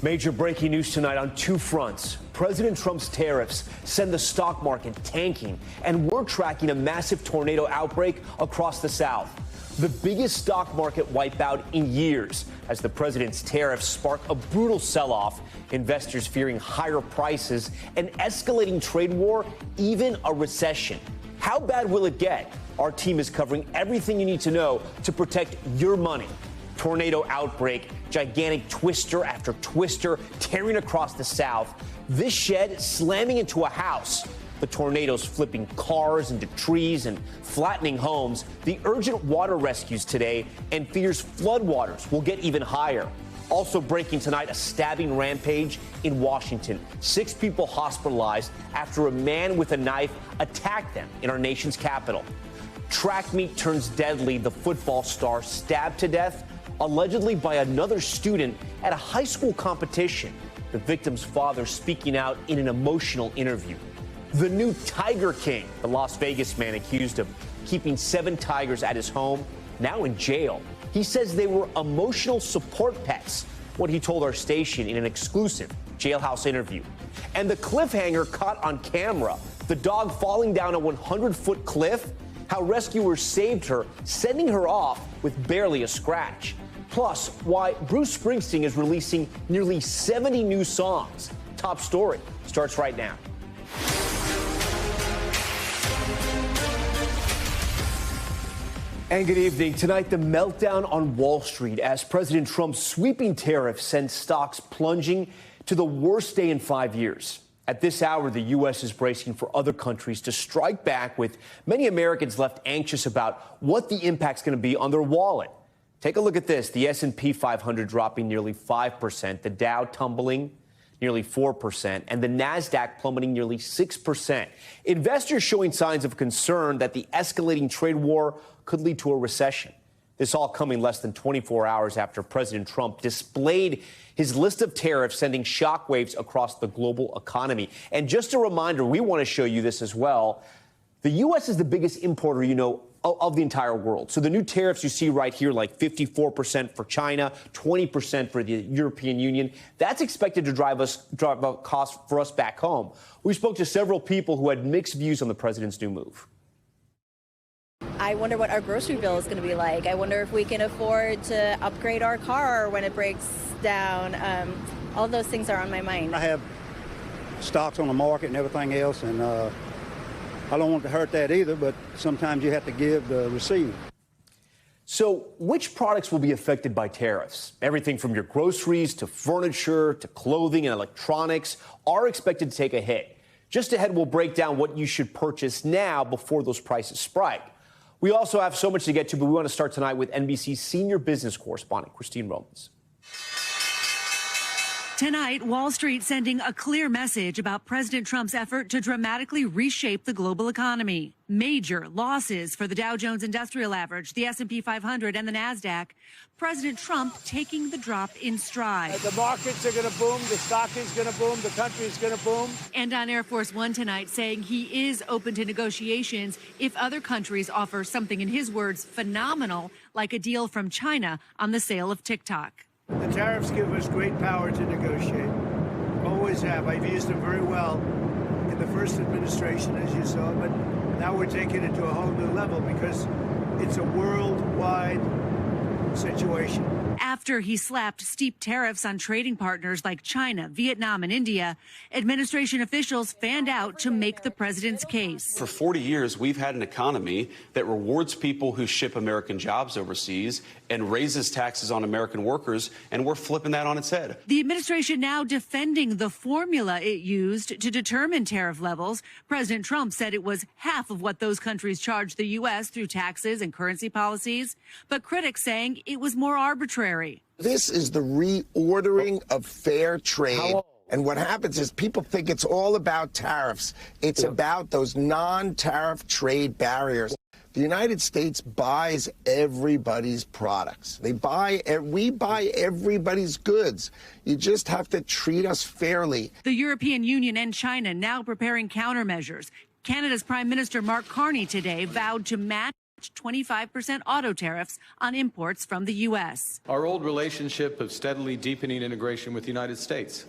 Major breaking news tonight on two fronts. President Trump's tariffs send the stock market tanking, and we're tracking a massive tornado outbreak across the South. The biggest stock market wipeout in years as the president's tariffs spark a brutal sell-off, investors fearing higher prices, an escalating trade war, even a recession. How bad will it get? Our team is covering everything you need to know to protect your money. Tornado outbreak, gigantic twister after twister tearing across the South. This shed slamming into a house. The tornadoes flipping cars into trees and flattening homes. The urgent water rescues today and fears floodwaters will get even higher. Also breaking tonight, a stabbing rampage in Washington. 6 people hospitalized after a man with a knife attacked them in our nation's capital. Track meet turns deadly. The football star stabbed to death, allegedly by another student at a high school competition. The victim's father speaking out in an emotional interview. The new Tiger King, the Las Vegas man accused of keeping 7 tigers at his home, now in jail. He says they were emotional support pets, what he told our station in an exclusive jailhouse interview. And the Cliffhanger caught on camera, the dog falling down a 100-foot cliff, how rescuers saved her, sending her off with barely a scratch. Plus, why Bruce Springsteen is releasing nearly 70 new songs. Top story starts right now. And good evening. Tonight, the meltdown on Wall Street as President Trump's sweeping tariffs send stocks plunging to the worst day in 5 years. At this hour, the U.S. is bracing for other countries to strike back, with many Americans left anxious about what the impact's going to be on their wallet. Take a look at this. The S&P 500 dropping nearly 5%, the Dow tumbling nearly 4%, and the NASDAQ plummeting nearly 6%. Investors showing signs of concern that the escalating trade war could lead to a recession. This all coming less than 24 hours after President Trump displayed his list of tariffs, sending shockwaves across the global economy. And just a reminder, we want to show you this as well. The U.S. is the biggest importer, of the entire world. So the new tariffs you see right here, like 54% for China, 20% for the European Union, that's expected to drive up costs for us back home. We spoke to several people who had mixed views on the president's new move. I wonder what our grocery bill is going to be like. I wonder if we can afford to upgrade our car when it breaks down. All those things are on my mind. I have stocks on the market and everything else, and I don't want to hurt that either, but sometimes you have to give to receive. So which products will be affected by tariffs? Everything from your groceries to furniture to clothing and electronics are expected to take a hit. Just ahead, we'll break down what you should purchase now before those prices spike. We also have so much to get to, but we want to start tonight with NBC's senior business correspondent, Christine Romans. Tonight, Wall Street sending a clear message about President Trump's effort to dramatically reshape the global economy. Major losses for the Dow Jones Industrial Average, the S&P 500, and the NASDAQ. President Trump taking the drop in stride. The markets are going to boom, the stock is going to boom, the country is going to boom. And on Air Force One tonight, saying he is open to negotiations if other countries offer something, in his words, phenomenal, like a deal from China on the sale of TikTok. The tariffs give us great power to negotiate. Always have. I've used them very well in the first administration, as you saw, but now we're taking it to a whole new level because it's a worldwide situation. After he slapped steep tariffs on trading partners like China, Vietnam, and India, administration officials fanned out to make the president's case. For 40 years, we've had an economy that rewards people who ship American jobs overseas and raises taxes on American workers, and we're flipping that on its head. The administration now defending the formula it used to determine tariff levels. President Trump said it was half of what those countries charged the U.S. through taxes and currency policies, but critics saying it was more arbitrary. This is the reordering of fair trade. And what happens is people think it's all about tariffs. It's about those non-tariff trade barriers. The United States buys everybody's products. We buy everybody's goods. You just have to treat us fairly. The European Union and China now preparing countermeasures. Canada's Prime Minister Mark Carney today vowed to match 25% auto tariffs on imports from the U.S. Our old relationship of steadily deepening integration with the United States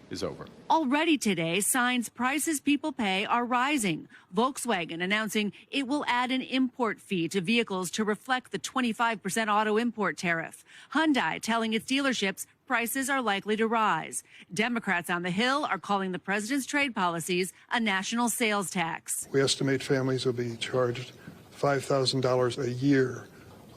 is over. Already today, signs prices people pay are rising. Volkswagen announcing it will add an import fee to vehicles to reflect the 25% auto import tariff. Hyundai telling its dealerships prices are likely to rise. Democrats on the Hill are calling the president's trade policies a national sales tax. We estimate families will be charged $5,000 a year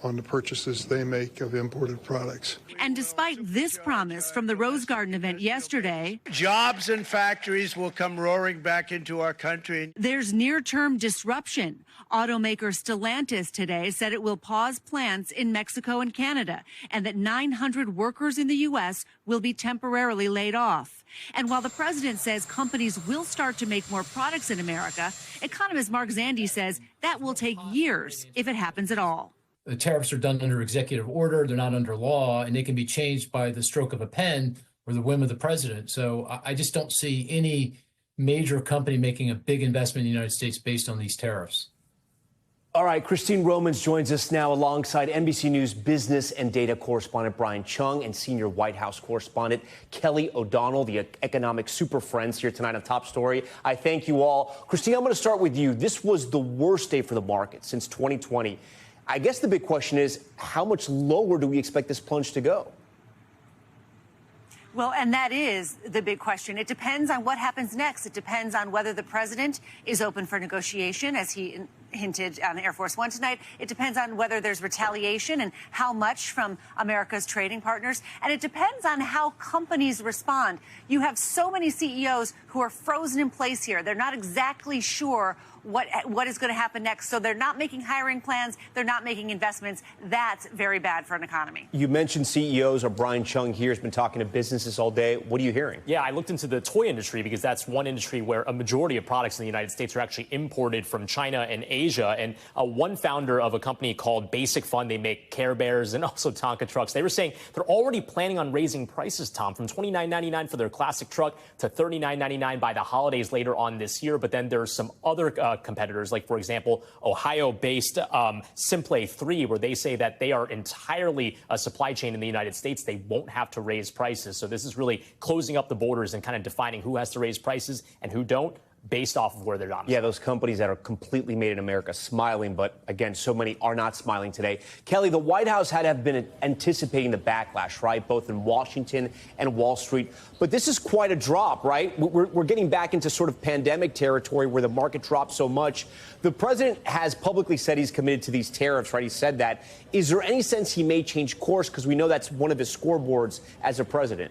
on the purchases they make of imported products. And despite this promise from the Rose Garden event yesterday, jobs and factories will come roaring back into our country. There's near-term disruption. Automaker Stellantis today said it will pause plants in Mexico and Canada, and that 900 workers in the U.S. will be temporarily laid off. And while the president says companies will start to make more products in America, economist Mark Zandi says that will take years if it happens at all. The tariffs are done under executive order. They're not under law, and they can be changed by the stroke of a pen or the whim of the president. So I just don't see any major company making a big investment in the United States based on these tariffs. All right, Christine Romans joins us now alongside NBC News business and data correspondent Brian Chung and senior White House correspondent Kelly O'Donnell, the economic super friends here tonight on Top Story. I thank you all. Christine, I'm going to start with you. This was the worst day for the market since 2020. I guess the big question is, how much lower do we expect this plunge to go? Well, and that is the big question. It depends on what happens next. It depends on whether the president is open for negotiation, as he hinted on Air Force One tonight. It depends on whether there's retaliation and how much from America's trading partners. And it depends on how companies respond. You have so many CEOs who are frozen in place here. They're not exactly sure what is going to happen next. So they're not making hiring plans. They're not making investments. That's very bad for an economy. You mentioned CEOs. Brian Chung here has been talking to businesses all day. What are you hearing? Yeah, I looked into the toy industry because that's one industry where a majority of products in the United States are actually imported from China and Asia. And one founder of a company called Basic Fun, they make Care Bears and also Tonka trucks. They were saying they're already planning on raising prices, Tom, from $29.99 for their classic truck to $39.99 by the holidays later on this year. But then there's some other competitors, like, for example, Ohio-based Simplay 3, where they say that they are entirely a supply chain in the United States. They won't have to raise prices. So this is really closing up the borders and kind of defining who has to raise prices and who don't, based off of where they're domiciled. Yeah, those companies that are completely made in America smiling, but again, so many are not smiling today. Kelly, the White House had to have been anticipating the backlash, right, both in Washington and Wall Street. But this is quite a drop, right? We're getting back into sort of pandemic territory where the market dropped so much. The president has publicly said he's committed to these tariffs, right? He said that. Is there any sense he may change course? Because we know that's one of his scoreboards as a president.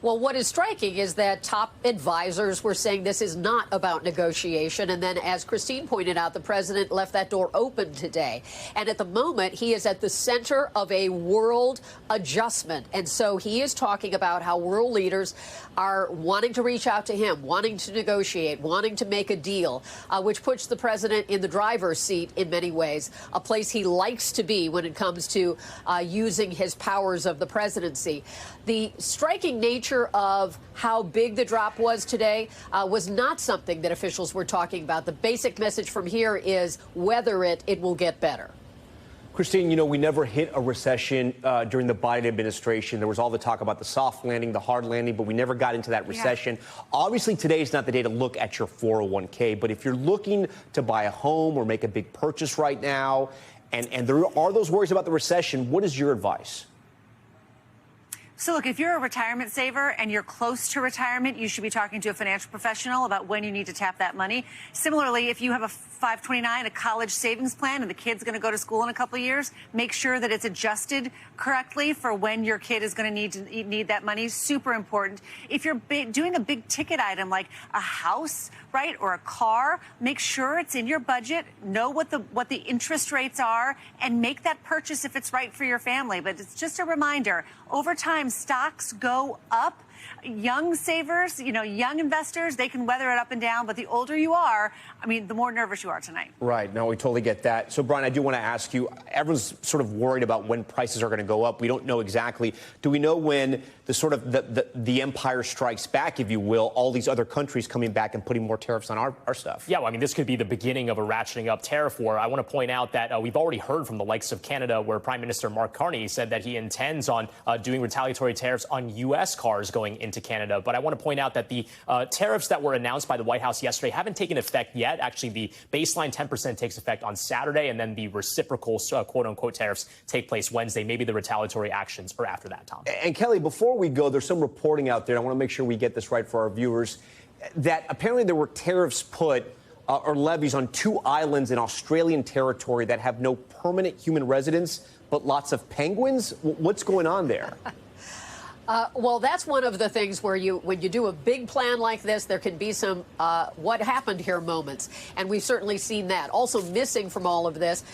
Well, what is striking is that top advisors were saying this is not about negotiation. And then, as Christine pointed out, the president left that door open today. And at the moment, he is at the center of a world adjustment. And so he is talking about how world leaders are wanting to reach out to him, wanting to negotiate, wanting to make a deal, which puts the president in the driver's seat in many ways, a place he likes to be when it comes to using his powers of the presidency. The striking nature of how big the drop was today was not something that officials were talking about. The basic message from here is weather it, it will get better. Christine, you know, we never hit a recession during the Biden administration. There was all the talk about the soft landing, the hard landing, but we never got into that recession. Yeah. Obviously, today is not the day to look at your 401k, but if you're looking to buy a home or make a big purchase right now, and there are those worries about the recession, what is your advice? So, look, if you're a retirement saver and you're close to retirement, you should be talking to a financial professional about when you need to tap that money. Similarly, if you have a 529, a college savings plan, and the kid's going to go to school in a couple of years, make sure that it's adjusted correctly for when your kid is going to need that money. Super important. If you're doing a big ticket item like a house, right, or a car, make sure it's in your budget. Know what the interest rates are, and make that purchase if it's right for your family. But it's just a reminder: over time, stocks go up. Young savers, young investors, they can weather it up and down. But the older you are, the more nervous you are tonight. Right. No, we totally get that. So, Brian, I do want to ask you, everyone's sort of worried about when prices are going to go up. We don't know exactly. Do we know when the empire strikes back, if you will, all these other countries coming back and putting more tariffs on our stuff? Yeah, well, this could be the beginning of a ratcheting up tariff war. I want to point out that we've already heard from the likes of Canada, where Prime Minister Mark Carney said that he intends on doing retaliatory tariffs on U.S. cars going into Canada. But I want to point out that the tariffs that were announced by the White House yesterday haven't taken effect yet. Actually, the baseline 10% takes effect on Saturday, and then the reciprocal quote-unquote tariffs take place Wednesday. Maybe the retaliatory actions are after that, Tom. And Kelly, before we go, there's some reporting out there. I want to make sure we get this right for our viewers, that apparently there were tariffs put or levies on 2 islands in Australian territory that have no permanent human residents, but lots of penguins. What's going on there? Well, that's one of the things where when you do a big plan like this, there can be some what happened here moments. And we've certainly seen that. Also missing from all of this,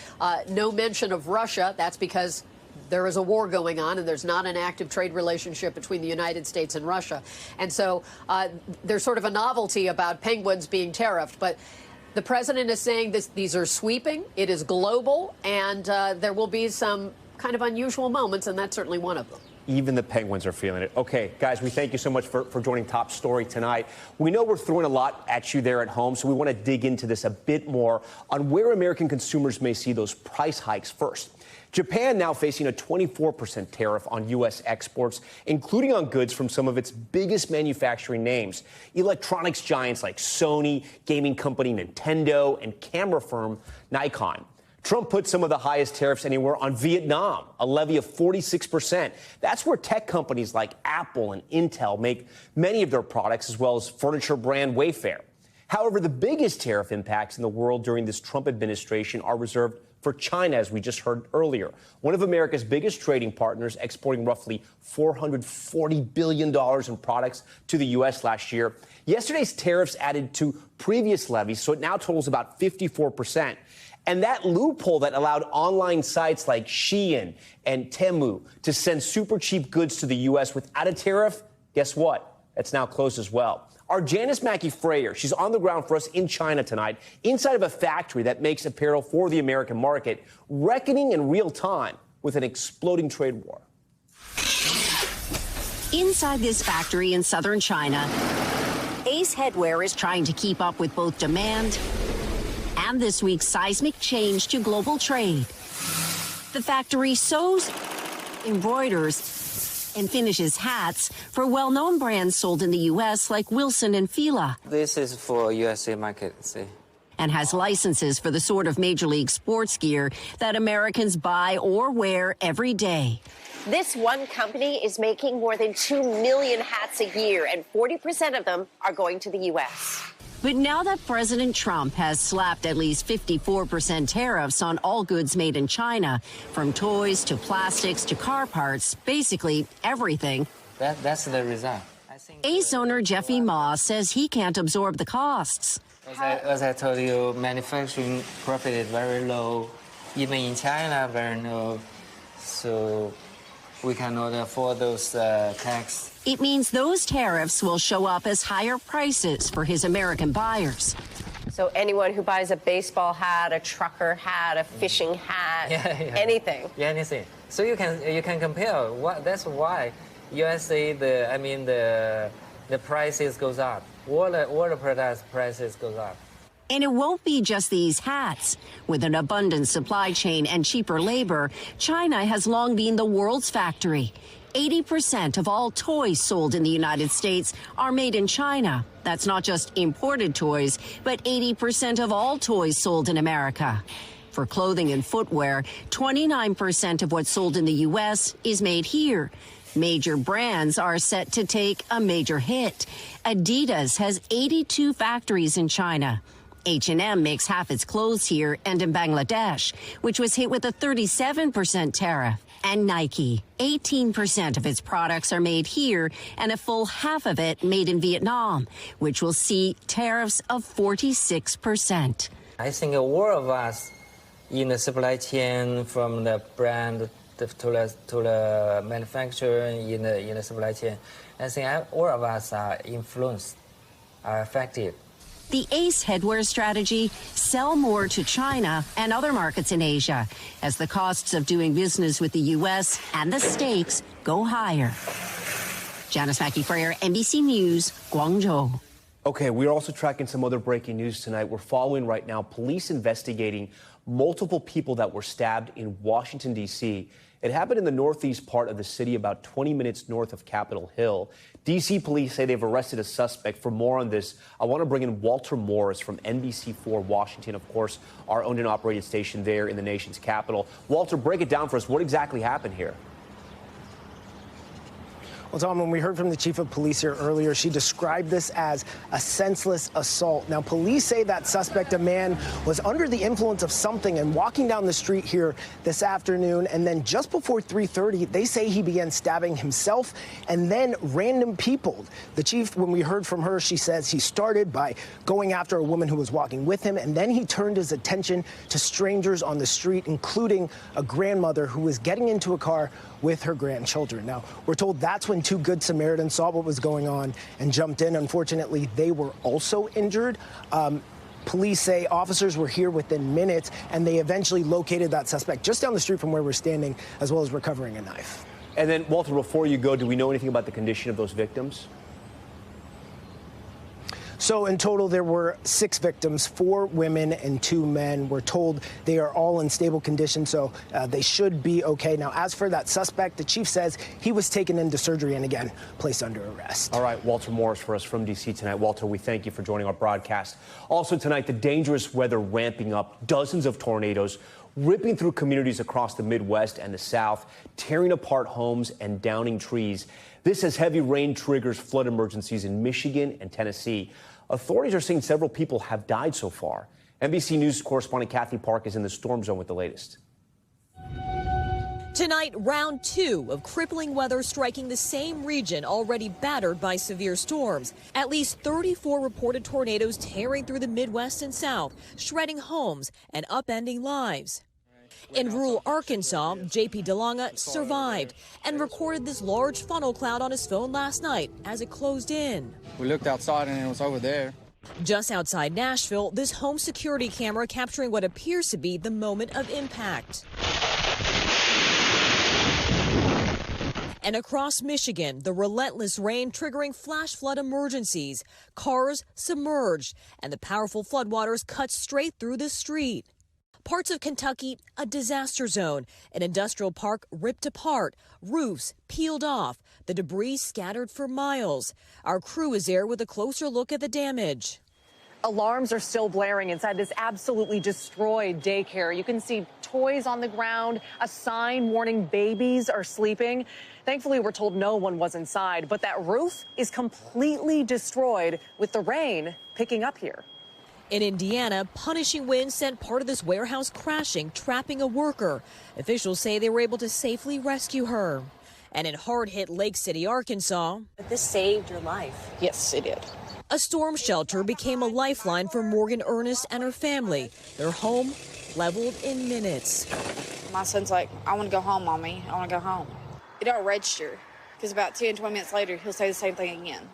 no mention of Russia. That's because there is a war going on, and there's not an active trade relationship between the United States and Russia. And so there's sort of a novelty about penguins being tariffed. But the president is saying these are sweeping, it is global, and there will be some kind of unusual moments, and that's certainly one of them. Even the penguins are feeling it. Okay, guys, we thank you so much for joining Top Story tonight. We know we're throwing a lot at you there at home, so we want to dig into this a bit more on where American consumers may see those price hikes first. Japan now facing a 24% tariff on U.S. exports, including on goods from some of its biggest manufacturing names. Electronics giants like Sony, gaming company Nintendo, and camera firm Nikon. Trump put some of the highest tariffs anywhere on Vietnam, a levy of 46%. That's where tech companies like Apple and Intel make many of their products, as well as furniture brand Wayfair. However, the biggest tariff impacts in the world during this Trump administration are reserved for China, as we just heard earlier. One of America's biggest trading partners, exporting roughly $440 billion in products to the U.S. last year. Yesterday's tariffs added to previous levies, so it now totals about 54%. And that loophole that allowed online sites like Shein and Temu to send super cheap goods to the U.S. without a tariff, guess what? That's now closed as well. Our Janice Mackey-Frayer, she's on the ground for us in China tonight, inside of a factory that makes apparel for the American market, reckoning in real time with an exploding trade war. Inside this factory in southern China, Ace Headwear is trying to keep up with both demand and this week's seismic change to global trade. The factory sews, embroiders, and finishes hats for well-known brands sold in the U.S. like Wilson and Fila. This is for USA market, see. And has licenses for the sort of Major League sports gear that Americans buy or wear every day. This one company is making more than 2 million hats a year, and 40% of them are going to the U.S. But now that President Trump has slapped at least 54% tariffs on all goods made in China, from toys to plastics to car parts, basically everything. That's the result. Ace owner Jeffy Ma says he can't absorb the costs. As I told you, manufacturing profit is very low. Even in China, very low. So we cannot afford those tax. It means those tariffs will show up as higher prices for his American buyers. So anyone who buys a baseball hat, a trucker hat, a fishing hat, anything. Yeah, anything. So you can compare. That's why USA the prices goes up. All the products prices goes up. And it won't be just these hats. With an abundant supply chain and cheaper labor, China has long been the world's factory. 80% of all toys sold in the United States are made in China. That's not just imported toys, but 80% of all toys sold in America. For clothing and footwear, 29% of what's sold in the U.S. is made here. Major brands are set to take a major hit. Adidas has 82 factories in China. H&M makes half its clothes here and in Bangladesh, which was hit with a 37% tariff. And Nike, 18% of its products are made here and a full half of it made in Vietnam, which will see tariffs of 46%. I think all of us in the supply chain, from the brand the manufacturer in the supply chain. I think all of us are influenced, are affected. The ACE headwear strategy: sell more to China and other markets in Asia as the costs of doing business with the U.S. and the States go higher. Janice Mackey-Frayer, NBC News, Guangzhou. Okay, we're also tracking some other breaking news tonight. We're following right now police investigating multiple people that were stabbed in Washington, D.C. It happened in the northeast part of the city, about 20 minutes north of Capitol Hill. D.C. police say they've arrested a suspect. For more on this, I want to bring in Walter Morris from NBC4 Washington, of course, our owned and operated station there in the nation's capital. Walter, break it down for us. What exactly happened here? Well, Tom, when we heard from the chief of police here earlier, she described this as a senseless assault. Now, police say that suspect, a man, was under the influence of something and walking down the street here this afternoon. And then just before 3:30, they say he began stabbing himself and then random people. The chief, when we heard from her, she says he started by going after a woman who was walking with him, and then he turned his attention to strangers on the street, including a grandmother who was getting into a car with her grandchildren. Now, we're told that's when two Good Samaritans saw what was going on and jumped in. Unfortunately, they were also injured. Police say officers were here within minutes, and they eventually located that suspect just down the street from where we're standing, as well as recovering a knife. And then, Walter, before you go, do we know anything about the condition of those victims? So in total, there were 6 victims, 4 women and 2 men. We're told they are all in stable condition, so they should be okay. Now, as for that suspect, the chief says he was taken into surgery and, again, placed under arrest. All right, Walter Morris for us from D.C. tonight. Walter, we thank you for joining our broadcast. Also tonight, the dangerous weather ramping up. Dozens of tornadoes ripping through communities across the Midwest and the South, tearing apart homes and downing trees. This as heavy rain triggers flood emergencies in Michigan and Tennessee. Authorities are saying several people have died so far. NBC News correspondent Kathy Park is in the storm zone with the latest. Tonight, round 2 of crippling weather striking the same region already battered by severe storms. At least 34 reported tornadoes tearing through the Midwest and South, shredding homes and upending lives. In rural Arkansas, J.P. DeLonga survived and recorded this large funnel cloud on his phone last night as it closed in. We looked outside and it was over there. Just outside Nashville, this home security camera capturing what appears to be the moment of impact. And across Michigan, the relentless rain triggering flash flood emergencies. Cars submerged, and the powerful floodwaters cut straight through the street. Parts of Kentucky, a disaster zone. An industrial park ripped apart, roofs peeled off, the debris scattered for miles. Our crew is there with a closer look at the damage. Alarms are still blaring inside this absolutely destroyed daycare. You can see toys on the ground, a sign warning babies are sleeping. Thankfully, we're told no one was inside, but that roof is completely destroyed with the rain picking up here. In Indiana, punishing winds sent part of this warehouse crashing, trapping a worker. Officials say they were able to safely rescue her. And in hard-hit Lake City, Arkansas, But this saved your life. Yes, it did. a storm shelter became a lifeline for Morgan Ernest and her family. Their home leveled in minutes. My son's like, I want to go home, Mommy. I want to go home. It don't register because about 10, 20 minutes later, he'll say the same thing again.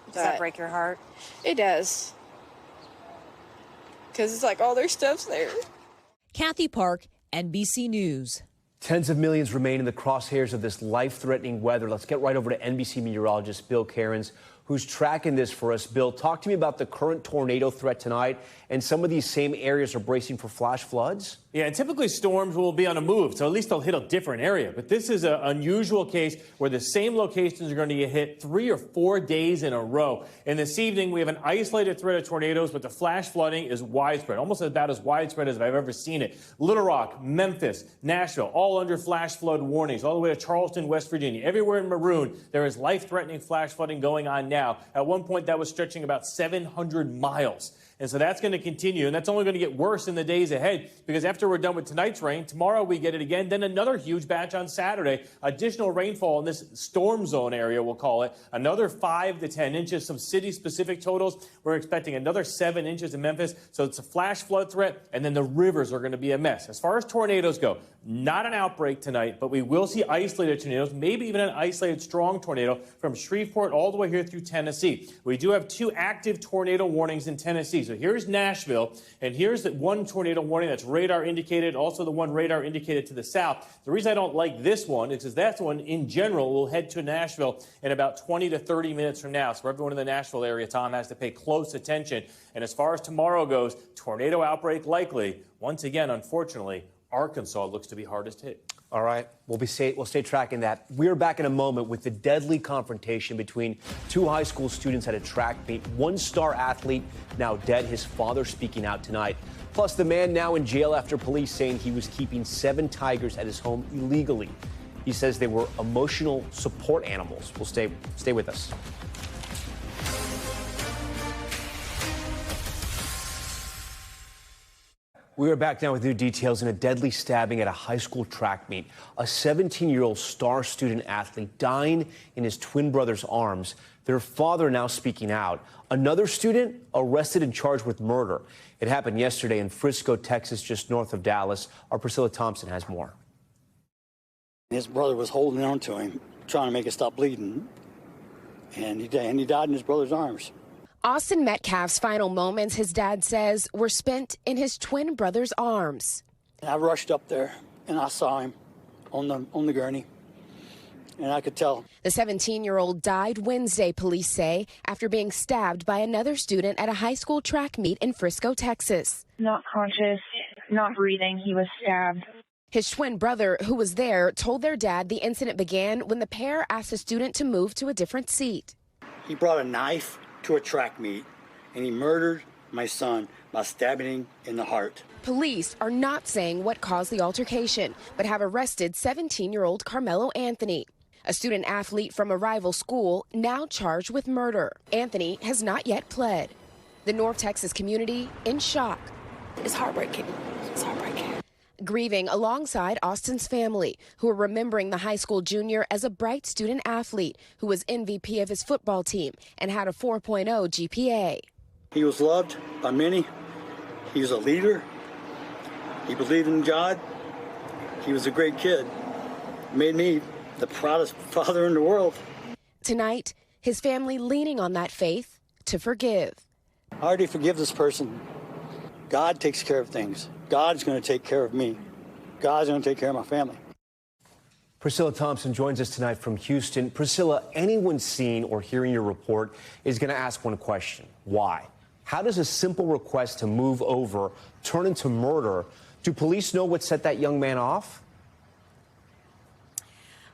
Does that break your heart? It does. Because it's like all their stuff's there. Kathy Park, NBC News. Tens of millions remain in the crosshairs of this life-threatening weather. Let's get right over to NBC meteorologist Bill Cairns, who's tracking this for us. Bill, talk to me about the current tornado threat tonight, and some of these same areas are bracing for flash floods. Yeah, and typically storms will be on a move, so at least they'll hit a different area. But this is an unusual case where the same locations are going to get hit 3 or 4 days in a row. And this evening, we have an isolated threat of tornadoes, but the flash flooding is widespread, almost about as widespread as I've ever seen it. Little Rock, Memphis, Nashville, all under flash flood warnings, all the way to Charleston, West Virginia. Everywhere in maroon, there is life-threatening flash flooding going on now. At one point, that was stretching about 700 miles. And so that's going to continue, and that's only going to get worse in the days ahead, because after we're done with tonight's rain, tomorrow we get it again, then another huge batch on Saturday. Additional rainfall in this storm zone area, we'll call it, another 5 to 10 inches. Some city-specific totals, we're expecting another 7 inches in Memphis. So it's a flash flood threat, and then the rivers are going to be a mess. As far as tornadoes go, not an outbreak tonight, but we will see isolated tornadoes, maybe even an isolated strong tornado from Shreveport all the way here through Tennessee. We do have 2 active tornado warnings in Tennessee. So here's Nashville, and here's the one tornado warning that's radar indicated, also the one radar indicated to the south. The reason I don't like this one is because that one, in general, will head to Nashville in about 20 to 30 minutes from now. So everyone in the Nashville area, Tom, has to pay close attention. And as far as tomorrow goes, tornado outbreak likely. Once again, unfortunately, Arkansas looks to be hardest hit. All right, we'll stay tracking that. We're back in a moment with the deadly confrontation between 2 high school students at a track meet. One star athlete now dead, his father speaking out tonight. Plus, the man now in jail after police saying he was keeping 7 tigers at his home illegally. He says they were emotional support animals. We'll stay with us. We are back now with new details in a deadly stabbing at a high school track meet. A 17-year-old star student athlete dying in his twin brother's arms. Their father now speaking out. Another student arrested and charged with murder. It happened yesterday in Frisco, Texas, just north of Dallas. Our Priscilla Thompson has more. His brother was holding on to him, trying to make it stop bleeding. And he died in his brother's arms. Austin Metcalf's final moments, his dad says, were spent in his twin brother's arms. And I rushed up there, and I saw him on the gurney, and I could tell. The 17-year-old died Wednesday, police say, after being stabbed by another student at a high school track meet in Frisco, Texas. Not conscious, not breathing. He was stabbed. His twin brother, who was there, told their dad the incident began when the pair asked the student to move to a different seat. He brought a knife to a track meet, and he murdered my son by stabbing him in the heart. Police are not saying what caused the altercation, but have arrested 17-year-old Carmelo Anthony, a student athlete from a rival school, now charged with murder. Anthony has not yet pled. The North Texas community in shock. It's heartbreaking. It's heartbreaking. Grieving alongside Austin's family, who are remembering the high school junior as a bright student athlete who was MVP of his football team and had a 4.0 GPA. He was loved by many. He was a leader. He believed in God. He was a great kid. Made me the proudest father in the world. Tonight, his family leaning on that faith to forgive. I already forgive this person. God takes care of things. God's going to take care of me. God's going to take care of my family. Priscilla Thompson joins us tonight from Houston. Priscilla, anyone seeing or hearing your report is going to ask one question. Why? How does a simple request to move over turn into murder? Do police know what set that young man off?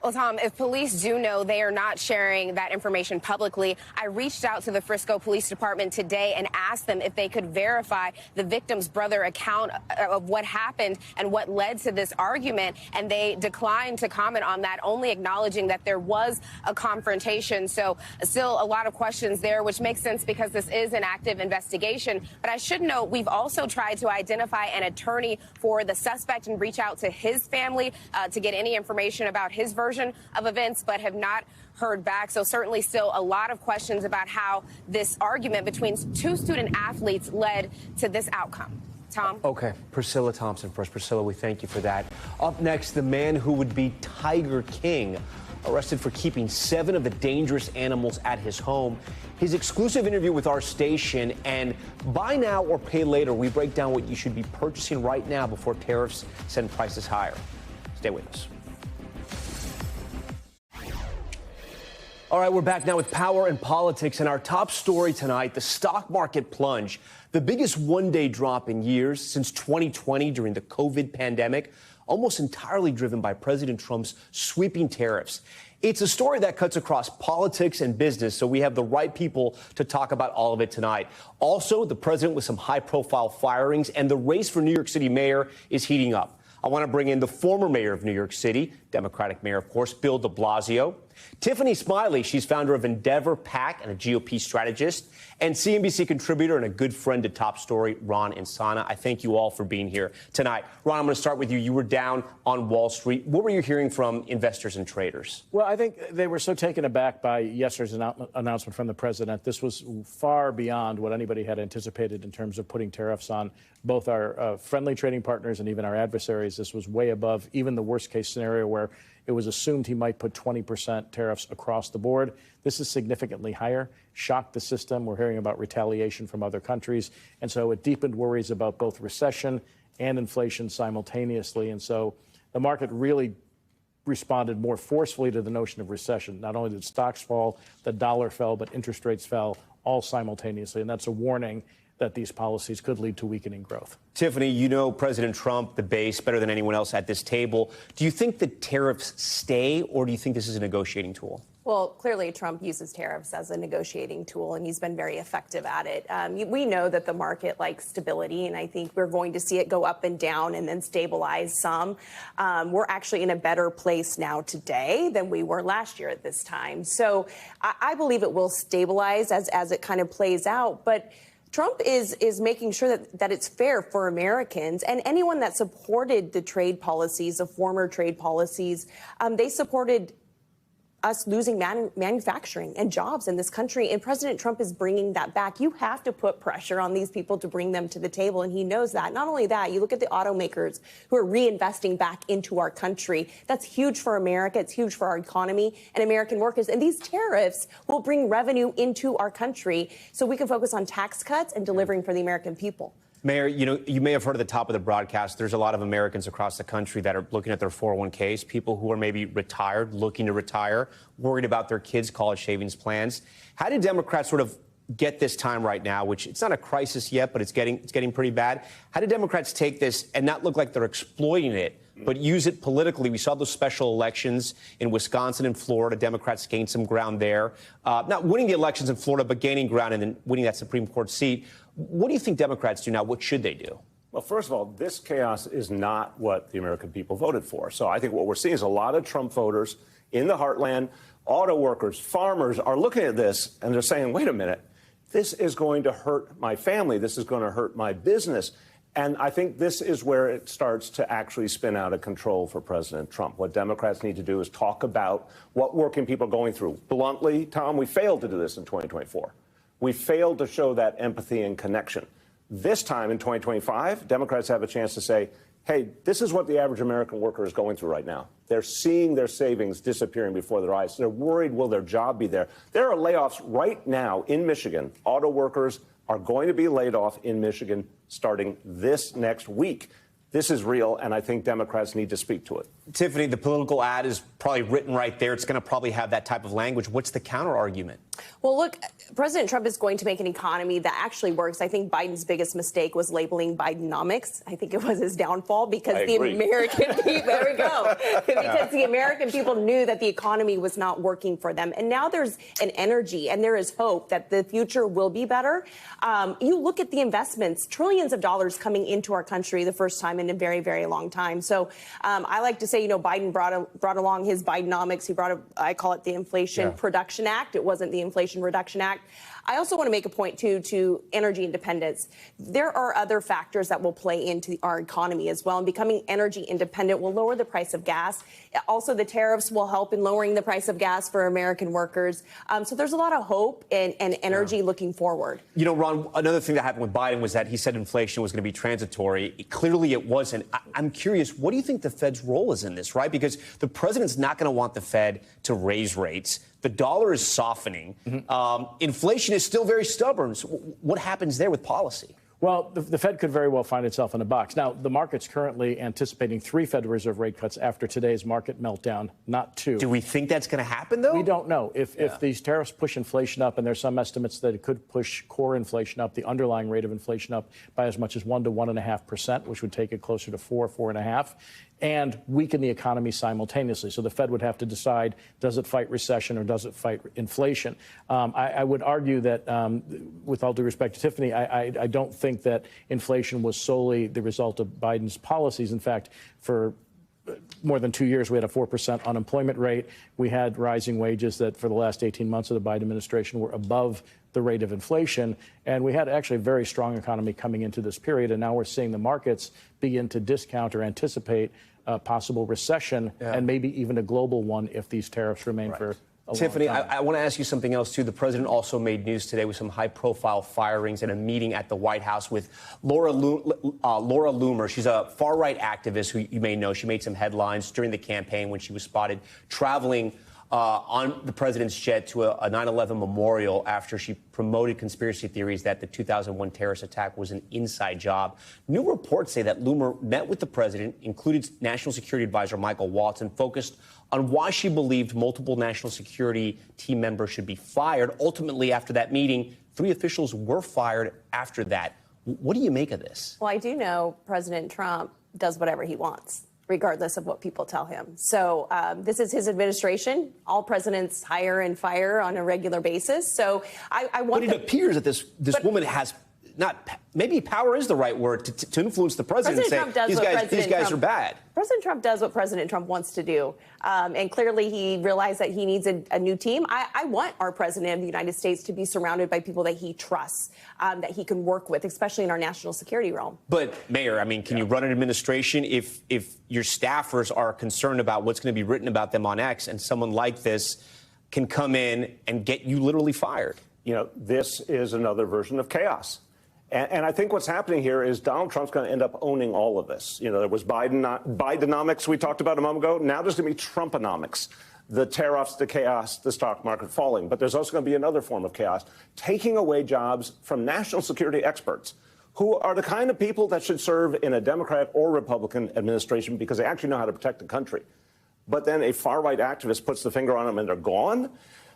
Well, Tom, if police do know, they are not sharing that information publicly. I reached out to the Frisco Police Department today and asked them if they could verify the victim's brother account of what happened and what led to this argument, and they declined to comment on that, only acknowledging that there was a confrontation. So still a lot of questions there, which makes sense because this is an active investigation. But I should note, we've also tried to identify an attorney for the suspect and reach out to his family to get any information about his version of events, but have not heard back. So certainly still a lot of questions about how this argument between 2 student athletes led to this outcome. Tom? Okay, Priscilla Thompson first. Priscilla, we thank you for that. Up next, the man who would be Tiger King, arrested for keeping 7 of the dangerous animals at his home. His exclusive interview with our station, and buy now or pay later, we break down what you should be purchasing right now before tariffs send prices higher. Stay with us. All right, we're back now with power and politics, and our top story tonight, the stock market plunge. The biggest one-day drop in years since 2020 during the COVID pandemic, almost entirely driven by President Trump's sweeping tariffs. It's a story that cuts across politics and business, so we have the right people to talk about all of it tonight. Also, the president with some high-profile firings, and the race for New York City mayor is heating up. I want to bring in the former mayor of New York City, Democratic mayor, of course, Bill de Blasio. Tiffany Smiley, she's founder of Endeavor PAC and a GOP strategist, and CNBC contributor and a good friend to Top Story, Ron Insana. I thank you all for being here tonight. Ron, I'm going to start with you. You were down on Wall Street. What were you hearing from investors and traders? Well, I think they were so taken aback by yesterday's announcement from the president. This was far beyond what anybody had anticipated in terms of putting tariffs on both our friendly trading partners and even our adversaries. This was way above even the worst case scenario where it was assumed he might put 20% tariffs across the board. This is significantly higher, shocked the system. We're hearing about retaliation from other countries. And so it deepened worries about both recession and inflation simultaneously. And so the market really responded more forcefully to the notion of recession. Not only did stocks fall, the dollar fell, but interest rates fell all simultaneously. And that's a warning that these policies could lead to weakening growth. Tiffany, you know President Trump, the base, better than anyone else at this table. Do you think the tariffs stay, or do you think this is a negotiating tool? Well, clearly Trump uses tariffs as a negotiating tool, and he's been very effective at it. We know that the market likes stability, and I think we're going to see it go up and down and then stabilize some. We're actually in a better place now today than we were last year at this time. So I believe it will stabilize as it kind of plays out. But Trump is making sure that it's fair for Americans and anyone that supported the trade policies, the former trade policies. They supported us losing manufacturing and jobs in this country. And President Trump is bringing that back. You have to put pressure on these people to bring them to the table. And he knows that. Not only that, you look at the automakers who are reinvesting back into our country. That's huge for America. It's huge for our economy and American workers. And these tariffs will bring revenue into our country so we can focus on tax cuts and delivering for the American people. Mayor, you may have heard at the top of the broadcast, there's a lot of Americans across the country that are looking at their 401ks, people who are maybe retired, looking to retire, worried about their kids' college savings plans. How do Democrats sort of get this time right now, which it's not a crisis yet, but it's getting pretty bad? How do Democrats take this and not look like they're exploiting it, but use it politically? We saw those special elections in Wisconsin and Florida. Democrats gained some ground there. Not winning the elections in Florida, but gaining ground and then winning that Supreme Court seat. What do you think Democrats do now? What should they do? Well, first of all, this chaos is not what the American people voted for. So I think what we're seeing is a lot of Trump voters in the heartland, auto workers, farmers are looking at this and they're saying, wait a minute, this is going to hurt my family. This is going to hurt my business. And I think this is where it starts to actually spin out of control for President Trump. What Democrats need to do is talk about what working people are going through. Bluntly, Tom, we failed to do this in 2024. We failed to show that empathy and connection. This time in 2025, Democrats have a chance to say, hey, this is what the average American worker is going through right now. They're seeing their savings disappearing before their eyes. They're worried, will their job be there? There are layoffs right now in Michigan. Auto workers are going to be laid off in Michigan starting this next week. This is real, and I think Democrats need to speak to it. Tiffany, the political ad is probably written right there. It's going to probably have that type of language. What's the counter argument? Well, look, President Trump is going to make an economy that actually works. I think Biden's biggest mistake was labeling Bidenomics. I think it was his downfall because American people, there we go, because the American people knew that the economy was not working for them. And now there's an energy and there is hope that the future will be better. You look at the investments, trillions of dollars coming into our country the first time in a very, very long time. So I like to say, Biden brought along his Bidenomics. He brought, I call it the Inflation Production Act. It wasn't the Inflation Reduction Act. I also want to make a point, too, to energy independence. There are other factors that will play into our economy as well. And becoming energy independent will lower the price of gas. Also, the tariffs will help in lowering the price of gas for American workers. So there's a lot of hope and energy looking forward. Ron, another thing that happened with Biden was that he said inflation was going to be transitory. Clearly, it wasn't. I'm curious, what do you think the Fed's role is in this, right? Because the president's not going to want the Fed to raise rates. The dollar is softening. Inflation is still very stubborn. So what happens there with policy? Well, the Fed could very well find itself in a box. Now, the market's currently anticipating 3 Federal Reserve rate cuts after today's market meltdown, not 2. Do we think that's going to happen, though? We don't know. If these tariffs push inflation up, and there's some estimates that it could push core inflation up, the underlying rate of inflation up by as much as 1 to 1.5%, which would take it closer to 4.5%. And weaken the economy simultaneously. So the Fed would have to decide, does it fight recession or does it fight inflation? I would argue that, with all due respect to Tiffany, I don't think that inflation was solely the result of Biden's policies. In fact, for more than 2 years, we had a 4% unemployment rate. We had rising wages that for the last 18 months of the Biden administration were above the rate of inflation. And we had actually a very strong economy coming into this period. And now we're seeing the markets begin to discount or anticipate a possible recession and maybe even a global one if these tariffs remain for Tiffany, I want to ask you something else, too. The president also made news today with some high-profile firings and a meeting at the White House with Laura Loomer. She's a far-right activist who you may know. She made some headlines during the campaign when she was spotted traveling on the president's jet to a 9/11 memorial after she promoted conspiracy theories that the 2001 terrorist attack was an inside job. New reports say that Loomer met with the president, included National Security Advisor Michael Waltz, and focused on why she believed multiple national security team members should be fired. Ultimately, after that meeting, 3 officials were fired after that. What do you make of this? Well, I do know President Trump does whatever he wants, regardless of what people tell him. So this is his administration. All presidents hire and fire on a regular basis. So I want. But it appears that this woman has not. Maybe power is the right word to influence the president. President Trump does these guys are bad. President Trump does what President Trump wants to do. And clearly he realized that he needs a new team. I want our president of the United States to be surrounded by people that he trusts, that he can work with, especially in our national security realm. But, Mayor, I mean, can you run an administration if your staffers are concerned about what's going to be written about them on X, and someone like this can come in and get you literally fired? You know, this is another version of chaos. And I think what's happening here is Donald Trump's going to end up owning all of this. You know, there was Bidenomics we talked about a moment ago. Now there's going to be Trumponomics. The tariffs, the chaos, the stock market falling. But there's also going to be another form of chaos, taking away jobs from national security experts who are the kind of people that should serve in a Democrat or Republican administration because they actually know how to protect the country. But then a far-right activist puts the finger on them and they're gone.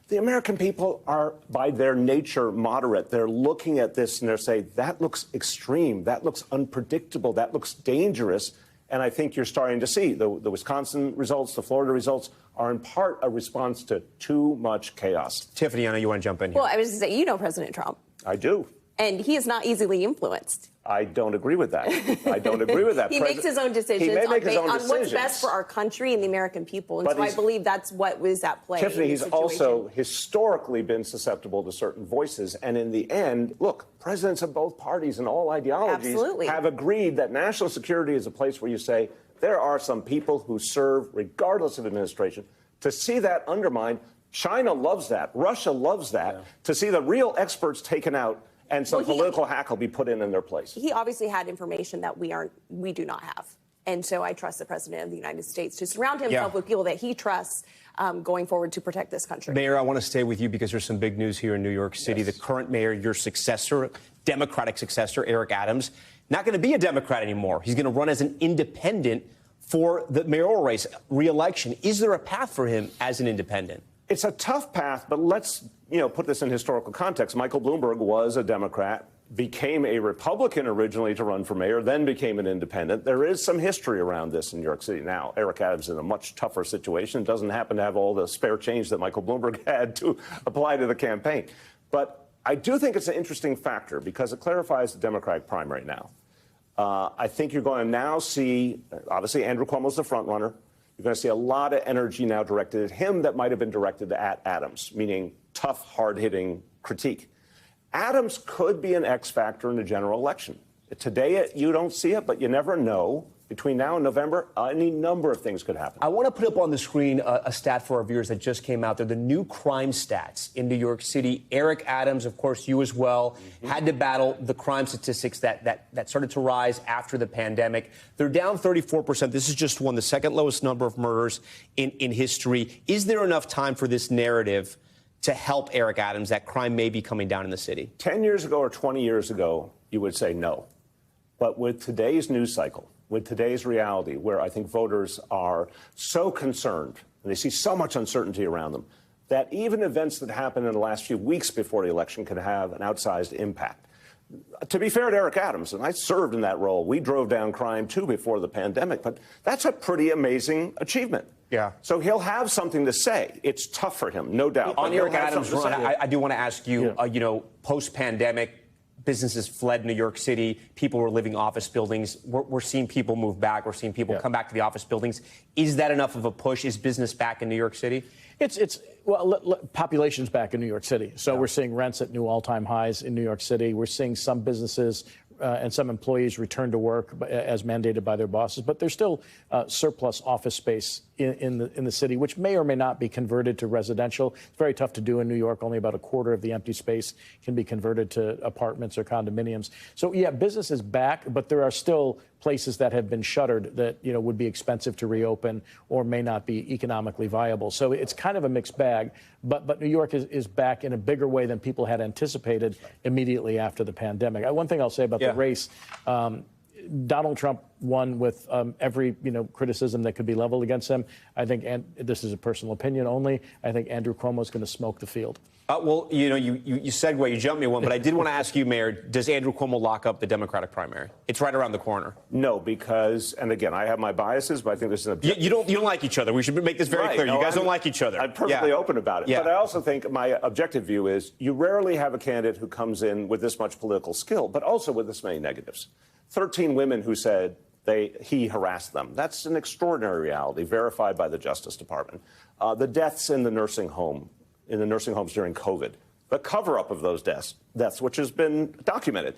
The American people are, by their nature, moderate. They're looking at this and they're saying, that looks extreme, that looks unpredictable, that looks dangerous. And I think you're starting to see the Wisconsin results, the Florida results are in part a response to too much chaos. Tiffany, I know you want to jump in here. Well, I was going to say, you know President Trump. I do. And he is not easily influenced. I don't agree with that. I don't agree with that. He makes his own decisions he may make his own decisions. on what's best for our country and the American people. And so I believe that's what was at play. Tiffany, he's also historically been susceptible to certain voices. And in the end, look, presidents of both parties and all ideologies have agreed that national security is a place where you say there are some people who serve regardless of administration. To see that undermined, China loves that. Russia loves that. Yeah. To see the real experts taken out and some political hack will be put in their place. He obviously had information that we do not have. And so I trust the president of the United States to surround himself with people that he trusts going forward to protect this country. Mayor, I want to stay with you because there's some big news here in New York City. Yes. The current mayor, your successor, Democratic successor, Eric Adams, not going to be a Democrat anymore. He's going to run as an independent for the mayoral race, re-election. Is there a path for him as an independent? It's a tough path, but let's, put this in historical context. Michael Bloomberg was a Democrat, became a Republican originally to run for mayor, then became an independent. There is some history around this in New York City. Now, Eric Adams is in a much tougher situation. Doesn't happen to have all the spare change that Michael Bloomberg had to apply to the campaign. But I do think it's an interesting factor because it clarifies the Democratic primary now. I think you're going to now see, obviously, Andrew Cuomo's the front runner. You're going to see a lot of energy now directed at him that might have been directed at Adams, meaning tough, hard-hitting critique. Adams could be an X factor in the general election. Today, you don't see it, but you never know. Between now and November, any number of things could happen. I want to put up on the screen a stat for our viewers that just came out. They're the new crime stats in New York City. Eric Adams, of course, you as well, had to battle the crime statistics that started to rise after the pandemic. They're down 34%. This is just the second lowest number of murders in history. Is there enough time for this narrative to help Eric Adams that crime may be coming down in the city? 10 years ago or 20 years ago, you would say no. But with today's news cycle, with today's reality, where I think voters are so concerned and they see so much uncertainty around them, that even events that happened in the last few weeks before the election could have an outsized impact. To be fair to Eric Adams, and I served in that role, we drove down crime, too, before the pandemic, but that's a pretty amazing achievement. Yeah. So he'll have something to say. It's tough for him, no doubt. On Eric Adams' run, I do want to ask you, post-pandemic, businesses fled New York City. People were living office buildings. We're seeing people move back. We're seeing people come back to the office buildings. Is that enough of a push? Is business back in New York City? Population's back in New York City. So we're seeing rents at new all-time highs in New York City. We're seeing some businesses and some employees return to work as mandated by their bosses. But there's still surplus office space in the city, which may or may not be converted to residential. It's very tough to do in New York. Only about a quarter of the empty space can be converted to apartments or condominiums. So, yeah, business is back, but there are still places that have been shuttered that, would be expensive to reopen or may not be economically viable. So it's kind of a mixed bag. But New York is back in a bigger way than people had anticipated immediately after the pandemic. One thing I'll say about the race, Donald Trump won with every criticism that could be leveled against him. I think, and this is a personal opinion only, I think Andrew Cuomo is going to smoke the field. Well, you segue, you jumped me one, but I did want to ask you, Mayor, does Andrew Cuomo lock up the Democratic primary? It's right around the corner. No, because, and again, I have my biases, but I think this is an objective. You don't like each other. We should make this very clear. No, you guys don't like each other. I'm perfectly open about it. But I also think my objective view is you rarely have a candidate who comes in with this much political skill, but also with this many negatives. 13 women who said he harassed them. That's an extraordinary reality, verified by the Justice Department. The deaths in the nursing homes during COVID, the cover-up of those deaths, which has been documented.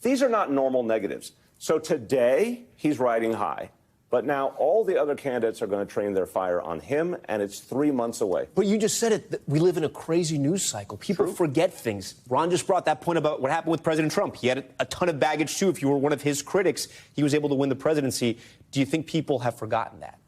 These are not normal negatives. So today, he's riding high. But now all the other candidates are going to train their fire on him, and it's 3 months away. But you just said it. We live in a crazy news cycle. People forget things. Ron just brought that point about what happened with President Trump. He had a ton of baggage, too. If you were one of his critics, he was able to win the presidency. Do you think people have forgotten that?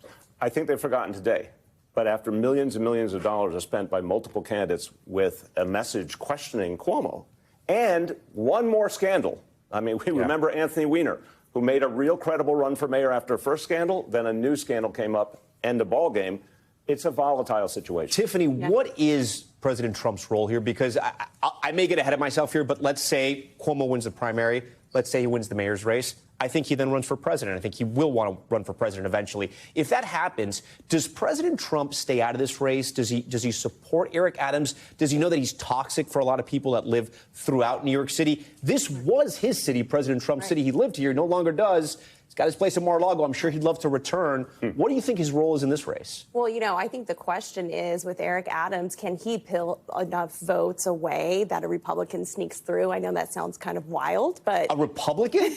I think they've forgotten today. But after millions and millions of dollars are spent by multiple candidates with a message questioning Cuomo, and one more scandal. I mean, we remember Anthony Weiner, who made a real credible run for mayor after a first scandal. Then a new scandal came up, end of ball game. It's a volatile situation. Tiffany, what is President Trump's role here? Because I may get ahead of myself here, but let's say Cuomo wins the primary. Let's say he wins the mayor's race. I think he then runs for president. I think he will want to run for president eventually. If that happens, does President Trump stay out of this race? Does he support Eric Adams? Does he know that he's toxic for a lot of people that live throughout New York City? This was his city, President Trump's city. He lived here, no longer does. He's got his place in Mar-a-Lago. I'm sure he'd love to return. What do you think his role is in this race? Well, I think the question is with Eric Adams, can he peel enough votes away that a Republican sneaks through? I know that sounds kind of wild, but... A Republican?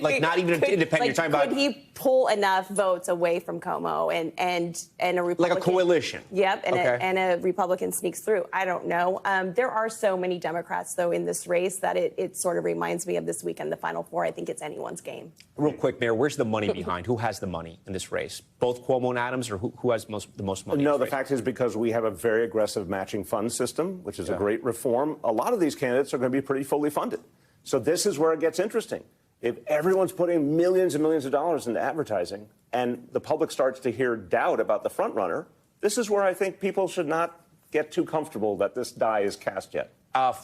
Like not even an independent? You're talking about... Could he pull enough votes away from Cuomo and a Republican... Like a coalition? Yep, and a Republican sneaks through. I don't know. There are so many Democrats, though, in this race that it sort of reminds me of this weekend, the Final Four. I think it's anyone's game. Real quick, Mayor, where's the money behind? Who has the money in this race? Both Cuomo and Adams, or who has the most money? No, the fact is because we have a very aggressive matching fund system, which is a great reform. A lot of these candidates are going to be pretty fully funded. So this is where it gets interesting. If everyone's putting millions and millions of dollars into advertising and the public starts to hear doubt about the front runner, this is where I think people should not get too comfortable that this die is cast yet.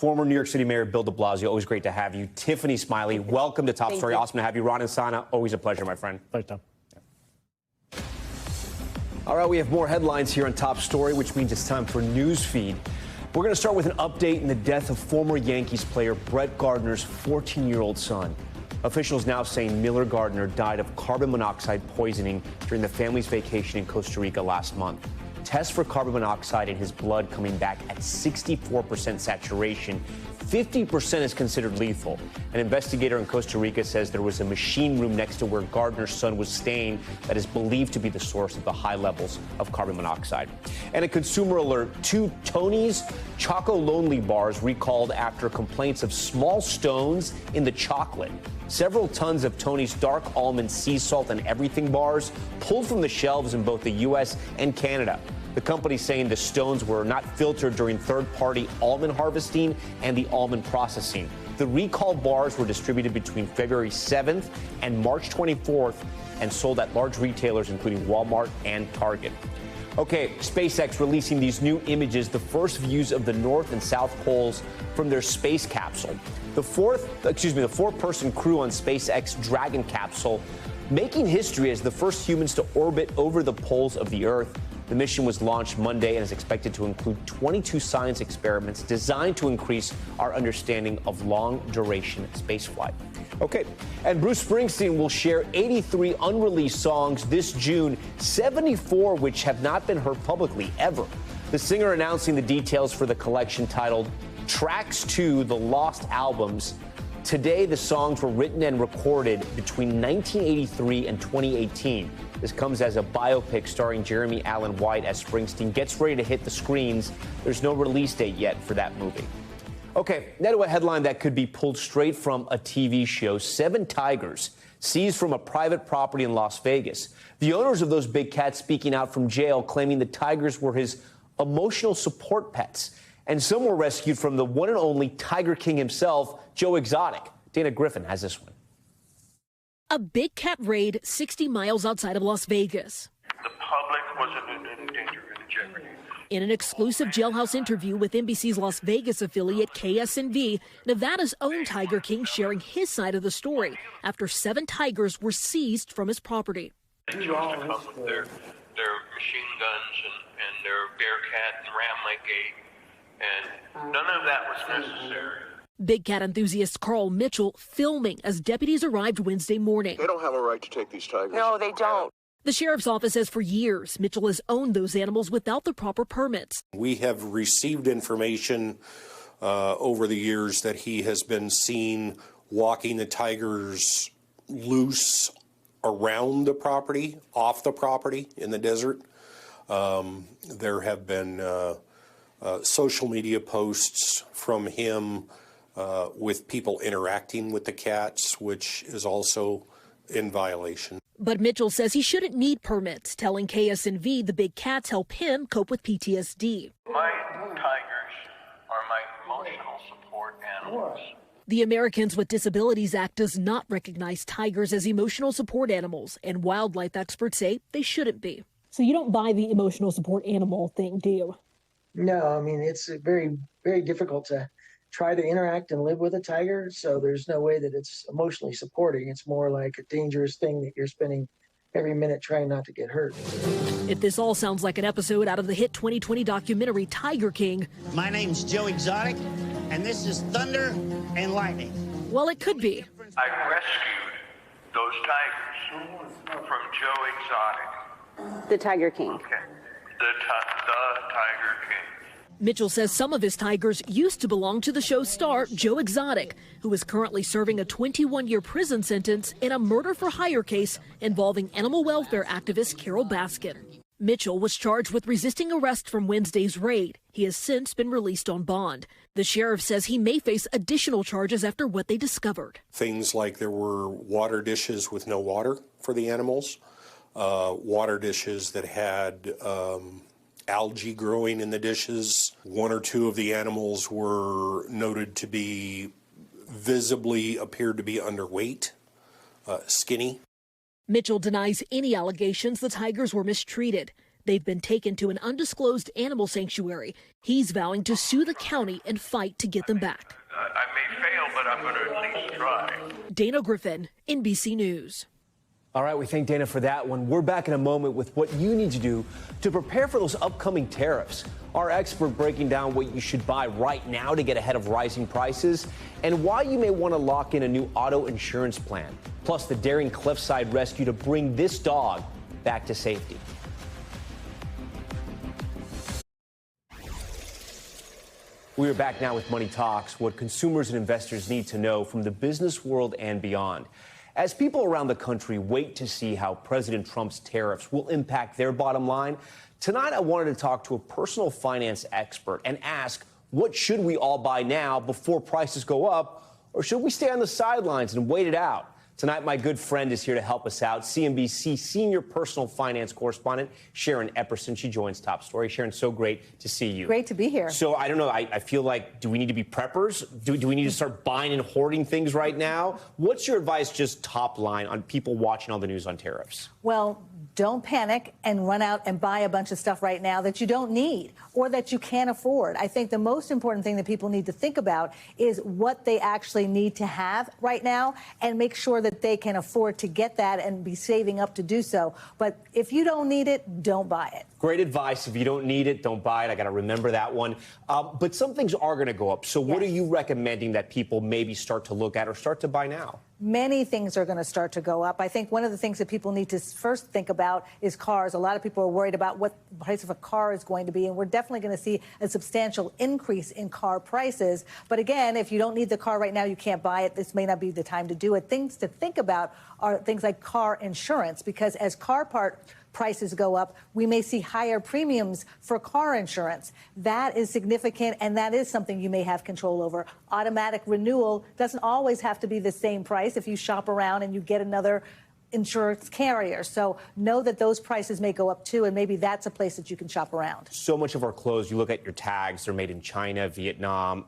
Former New York City Mayor Bill de Blasio, always great to have you. Tiffany Smiley, welcome to Top Story. Awesome to have you. Ron and Sana, always a pleasure, my friend. Thanks, Tom. All right, we have more headlines here on Top Story, which means it's time for News Feed. We're going to start with an update in the death of former Yankees player Brett Gardner's 14-year-old son. Officials now saying Miller Gardner died of carbon monoxide poisoning during the family's vacation in Costa Rica last month. Tests for carbon monoxide in his blood coming back at 64% saturation. 50% is considered lethal. An investigator in Costa Rica says there was a machine room next to where Gardner's son was staying that is believed to be the source of the high levels of carbon monoxide. And a consumer alert, 2 Tony's Choco Lonely bars recalled after complaints of small stones in the chocolate. Several tons of Tony's dark almond sea salt and everything bars pulled from the shelves in both the U.S. and Canada. The company saying the stones were not filtered during third-party almond harvesting and the almond processing. The recall bars were distributed between February 7th and March 24th and sold at large retailers, including Walmart and Target. Okay, SpaceX releasing these new images, the first views of the North and South Poles from their space capsule. The four-person crew on SpaceX Dragon capsule making history as the first humans to orbit over the poles of the Earth. The mission was launched Monday and is expected to include 22 science experiments designed to increase our understanding of long-duration spaceflight. Okay, and Bruce Springsteen will share 83 unreleased songs this June, 74 which have not been heard publicly ever. The singer announcing the details for the collection titled Tracks to the Lost Albums. Today, the songs were written and recorded between 1983 and 2018. This comes as a biopic starring Jeremy Allen White as Springsteen gets ready to hit the screens. There's no release date yet for that movie. Okay, now to a headline that could be pulled straight from a TV show. 7 tigers seized from a private property in Las Vegas. The owners of those big cats speaking out from jail, claiming the tigers were his emotional support pets. And some were rescued from the one and only Tiger King himself, Joe Exotic. Dana Griffin has this one. A big cat raid 60 miles outside of Las Vegas. The public wasn't in danger, in jeopardy. In an exclusive jailhouse interview with NBC's Las Vegas affiliate KSNV, Nevada's own Tiger King sharing his side of the story after 7 tigers were seized from his property. They chose to come with their machine guns and their Bearcat and Ram my gate, and none of that was necessary. Big cat enthusiast Carl Mitchell filming as deputies arrived Wednesday morning. They don't have a right to take these tigers. No, they don't. The sheriff's office says for years, Mitchell has owned those animals without the proper permits. We have received information over the years that he has been seen walking the tigers loose around the property, off the property in the desert. There have been social media posts from him with people interacting with the cats, which is also in violation. But Mitchell says he shouldn't need permits, telling KSNV the big cats help him cope with PTSD. My tigers are my emotional support animals. The Americans with Disabilities Act does not recognize tigers as emotional support animals, and wildlife experts say they shouldn't be. So you don't buy the emotional support animal thing, do you? No, I mean, it's very, very difficult to try to interact and live with a tiger, so there's no way that it's emotionally supporting. It's more like a dangerous thing that you're spending every minute trying not to get hurt. If this all sounds like an episode out of the hit 2020 documentary Tiger King. My name's Joe Exotic, and this is Thunder and Lightning. Well, it could be. I rescued those tigers from Joe Exotic. The Tiger King. Okay. The Tiger King. Mitchell says some of his tigers used to belong to the show's star, Joe Exotic, who is currently serving a 21-year prison sentence in a murder-for-hire case involving animal welfare activist Carol Baskin. Mitchell was charged with resisting arrest from Wednesday's raid. He has since been released on bond. The sheriff says he may face additional charges after what they discovered. Things like there were water dishes with no water for the animals, water dishes that had algae growing in the dishes. 1 or 2 of the animals were noted to be visibly appeared to be underweight, skinny. Mitchell denies any allegations the tigers were mistreated. They've been taken to an undisclosed animal sanctuary. He's vowing to sue the county and fight to get them back. I may fail, but I'm going to at least try. Dana Griffin, NBC News. All right, we thank Dana for that one. We're back in a moment with what you need to do to prepare for those upcoming tariffs. Our expert breaking down what you should buy right now to get ahead of rising prices and why you may want to lock in a new auto insurance plan. Plus, the daring cliffside rescue to bring this dog back to safety. We are back now with Money Talks, what consumers and investors need to know from the business world and beyond. As people around the country wait to see how President Trump's tariffs will impact their bottom line, tonight I wanted to talk to a personal finance expert and ask, what should we all buy now before prices go up, or should we stay on the sidelines and wait it out? Tonight, my good friend is here to help us out, CNBC senior personal finance correspondent Sharon Epperson. She joins Top Story. Sharon, so great to see you. Great to be here. So I don't know, I feel like, do we need to be preppers? Do we need to start buying and hoarding things right now? What's your advice, just top line, on people watching all the news on tariffs? Well, don't panic and run out and buy a bunch of stuff right now that you don't need or that you can't afford. I think the most important thing that people need to think about is what they actually need to have right now and make sure that they can afford to get that and be saving up to do so. But if you don't need it, don't buy it. Great advice. If you don't need it, don't buy it. I got to remember that one. But some things are going to go up. So what are you recommending that people maybe start to look at or start to buy now? Many things are going to start to go up. I think one of the things that people need to first think about is cars. A lot of people are worried about what the price of a car is going to be, and we're definitely going to see a substantial increase in car prices. But again, if you don't need the car right now, you can't buy it. This may not be the time to do it. Things to think about are things like car insurance, because as car part prices go up, we may see higher premiums for car insurance. That is significant, and that is something you may have control over. Automatic renewal doesn't always have to be the same price if you shop around and you get another insurance carrier. So know that those prices may go up too, and maybe that's a place that you can shop around. So much of our clothes, you look at your tags, they're made in China, Vietnam,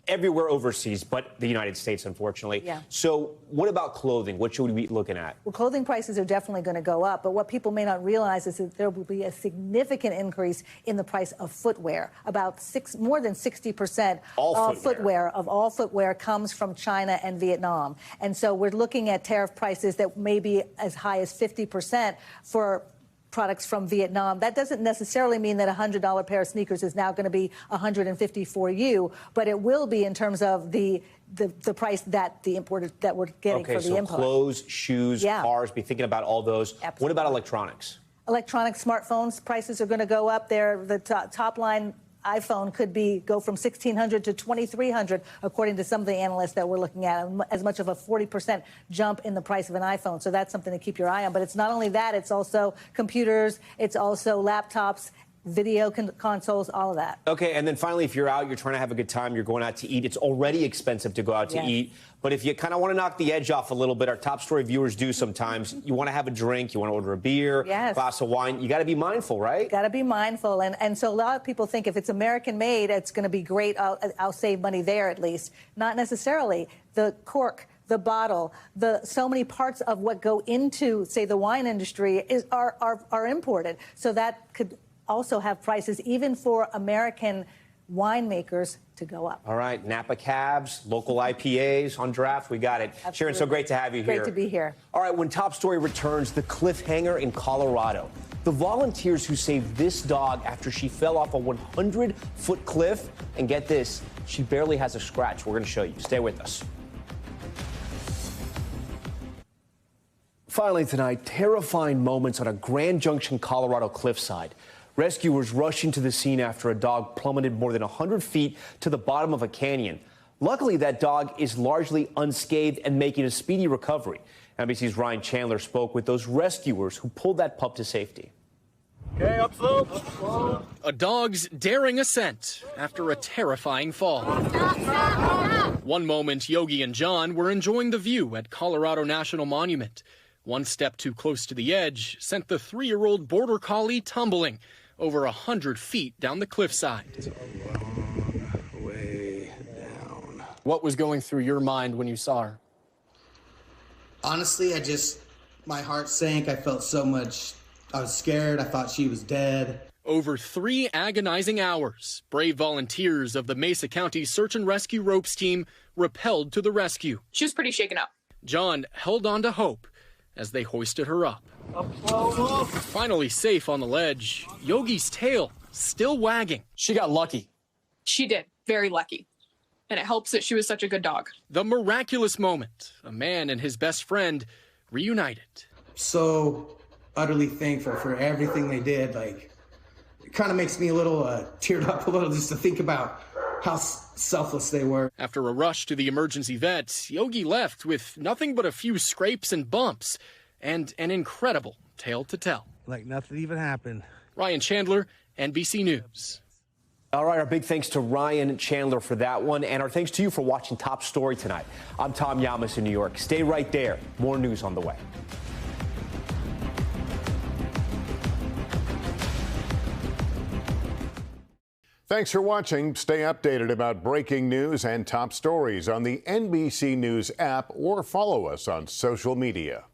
everywhere overseas, but the United States, unfortunately. Yeah. So what about clothing? What should we be looking at? Well, clothing prices are definitely going to go up, but what people may not realize is that there will be a significant increase in the price of footwear. About more than 60% of all footwear comes from China and Vietnam. And so we're looking at tariff prices that may be as high as 50% for products from Vietnam. That doesn't necessarily mean that a $100 pair of sneakers is now going to be $150 for you, but it will be in terms of the price that the imported that we're getting for the import. Clothes, shoes, cars, be thinking about all those. Absolutely. What about electronics? Electronic smartphones prices are going to go up. The top line iPhone could go from $1,600 to $2,300, according to some of the analysts that we're looking at, as much of a 40% jump in the price of an iPhone. So that's something to keep your eye on. But it's not only that, it's also computers, it's also laptops, video consoles, all of that. Okay, and then finally, if you're out, you're trying to have a good time, you're going out to eat, it's already expensive to go out to eat. But if you kind of want to knock the edge off a little bit, our top story viewers do sometimes, you want to have a drink, you want to order a beer, glass of wine, you got to be mindful, right? Got to be mindful. And so a lot of people think if it's American made, it's going to be great, I'll save money there at least. Not necessarily. The cork, the bottle, so many parts of what go into, say, the wine industry are imported. So that could also have prices, even for American winemakers, to go up. All right, Napa cabs, local IPAs on draft, we got it. Absolutely. Sharon, so great to have you here. Great to be here. All right, when Top Story returns, the Cliffhanger in Colorado. The volunteers who saved this dog after she fell off a 100-foot cliff, and get this, she barely has a scratch. We're going to show you. Stay with us. Finally tonight, terrifying moments on a Grand Junction, Colorado cliffside. Rescuers rushing to the scene after a dog plummeted more than 100 feet to the bottom of a canyon. Luckily, that dog is largely unscathed and making a speedy recovery. NBC's Ryan Chandler spoke with those rescuers who pulled that pup to safety. Okay, up slope. A dog's daring ascent after a terrifying fall. One moment, Yogi and John were enjoying the view at Colorado National Monument. One step too close to the edge sent the 3-year-old border collie tumbling over 100 feet down the cliffside. It's a long way down. What was going through your mind when you saw her? Honestly, my heart sank. I felt so much. I was scared. I thought she was dead. Over 3 agonizing hours, brave volunteers of the Mesa County Search and Rescue Ropes team rappelled to the rescue. She was pretty shaken up. John held on to hope as they hoisted her up. Finally safe on the ledge, Yogi's tail still wagging. She got lucky. She did. Very lucky. And it helps that she was such a good dog. The miraculous moment, a man and his best friend reunited. So utterly thankful for everything they did. Like, it kind of makes me a little teared up a little just to think about how selfless they were. After a rush to the emergency vet, Yogi left with nothing but a few scrapes and bumps and an incredible tale to tell. Like nothing even happened. Ryan Chandler, NBC News. All right, our big thanks to Ryan Chandler for that one, and our thanks to you for watching Top Story tonight. I'm Tom Llamas in New York. Stay right there. More news on the way. Thanks for watching. Stay updated about breaking news and top stories on the NBC News app or follow us on social media.